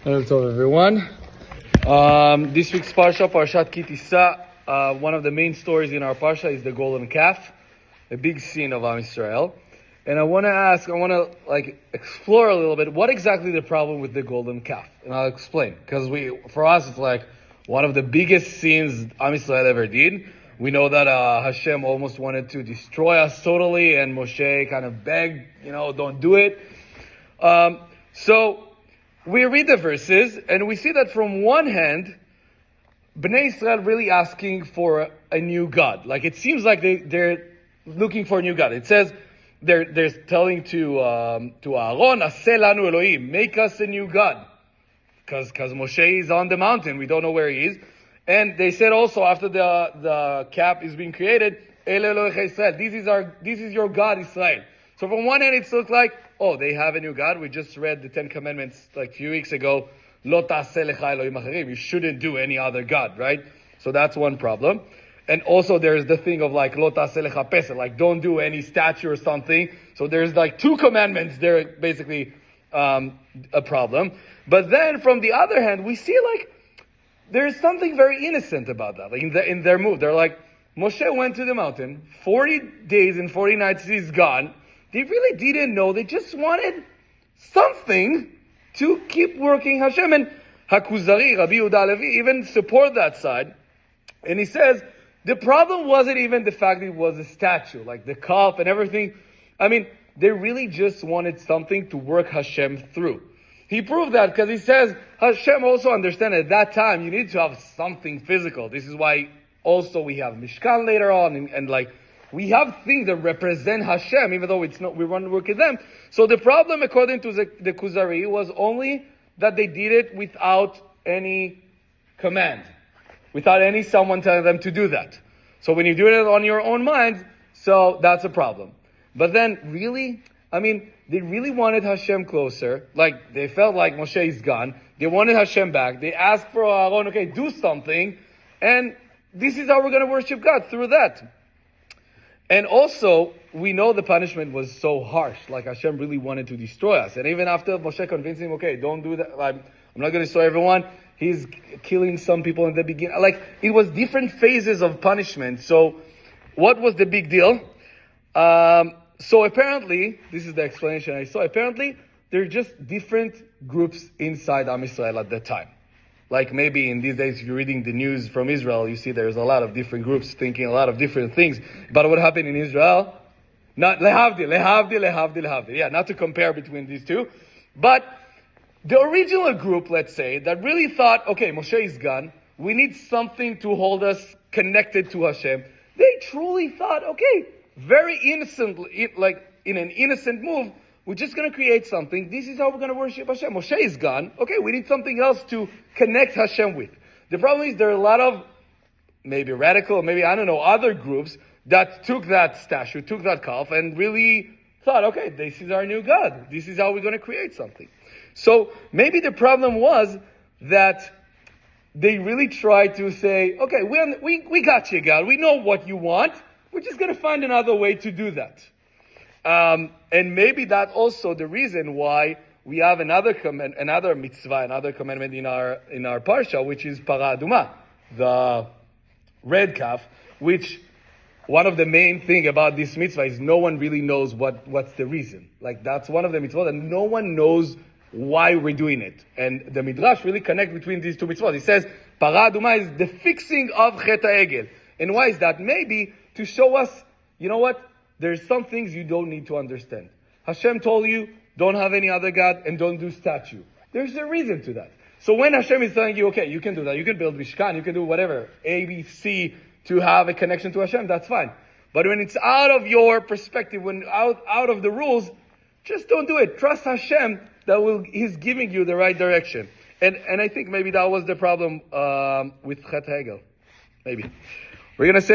Hello, everyone. This week's Parshat, Parshat Tisa. One of the main stories in our Parsha is the golden calf, a big sin of Am Yisrael. And I want to explore a little bit what exactly the problem with the golden calf, and I'll explain. Because for us, it's like one of the biggest sins Am Yisrael ever did. We know that Hashem almost wanted to destroy us totally, and Moshe kind of begged, don't do it. So we read the verses, and we see that from one hand, Bnei Israel really asking for a new God. Like it seems like they're looking for a new God. It says they're telling to Aaron, "Aseh lanu Elohim," make us a new God, because Moshe is on the mountain. We don't know where he is. And they said also after the calf is being created, El Elohei Israel, this is your God Israel. So from one hand it looks like, they have a new God. We just read the 10 Commandments like a few weeks ago. Lo ta'aseh lecha Elohim acherim. You shouldn't do any other God, right? So that's one problem. And also there's the thing of like, lo ta'aseh lecha pesach, like don't do any statue or something. So there's like 2 commandments there, basically a problem. But then from the other hand, we see like, there's something very innocent about that. Like in their move, they're like, Moshe went to the mountain, 40 days and 40 nights he's gone. They really didn't know. They just wanted something to keep working Hashem. And Hakuzari, Rabbi Yehuda Levi, even support that side. And he says, the problem wasn't even the fact that it was a statue, like the calf and everything. I mean, they really just wanted something to work Hashem through. He proved that because he says, Hashem also understand at that time you need to have something physical. This is why also we have Mishkan later on and like, we have things that represent Hashem, even though it's not, we want to work with them. So the problem, according to the Kuzari, was only that they did it without any command, without any someone telling them to do that. So when you do it on your own mind, so that's a problem. But then really, they really wanted Hashem closer. Like, they felt like Moshe is gone. They wanted Hashem back. They asked for Aaron, okay, do something. And this is how we're going to worship God, through that. And also, we know the punishment was so harsh. Like, Hashem really wanted to destroy us. And even after Moshe convinced him, okay, don't do that. I'm not going to destroy everyone. He's killing some people in the beginning. Like, it was different phases of punishment. So, what was the big deal? So apparently, this is the explanation I saw, apparently, there are just different groups inside Am Yisrael at that time. Like maybe in these days, if you're reading the news from Israel, you see there's a lot of different groups thinking a lot of different things about what happened in Israel. Not lehavdil. Yeah, not to compare between these two. But the original group, let's say, that really thought, okay, Moshe is gone. We need something to hold us connected to Hashem. They truly thought, okay, very innocently, like in an innocent move, we're just going to create something. This is how we're going to worship Hashem. Moshe is gone. Okay, we need something else to connect Hashem with. The problem is there are a lot of maybe radical, maybe, other groups that took that statue, took that calf, and really thought, okay, this is our new God. This is how we're going to create something. So maybe the problem was that they really tried to say, okay, we got you, God. We know what you want. We're just going to find another way to do that. And maybe that's also the reason why we have another mitzvah, another commandment in our parsha, which is Para Aduma, the red calf, which one of the main thing about this mitzvah is no one really knows what's the reason. Like that's one of the mitzvahs, and no one knows why we're doing it. And the Midrash really connect between these two mitzvahs. It says, Para Aduma is the fixing of Chet HaEgel. And why is that? Maybe to show us, you know what? There's some things you don't need to understand. Hashem told you, don't have any other God and don't do statue. There's a reason to that. So when Hashem is telling you, okay, you can do that, you can build Mishkan, you can do whatever, A, B, C, to have a connection to Hashem, that's fine. But when it's out of your perspective, when out of the rules, just don't do it. Trust Hashem He's giving you the right direction. And I think maybe that was the problem with Chet HaEgel. Maybe. We're going to say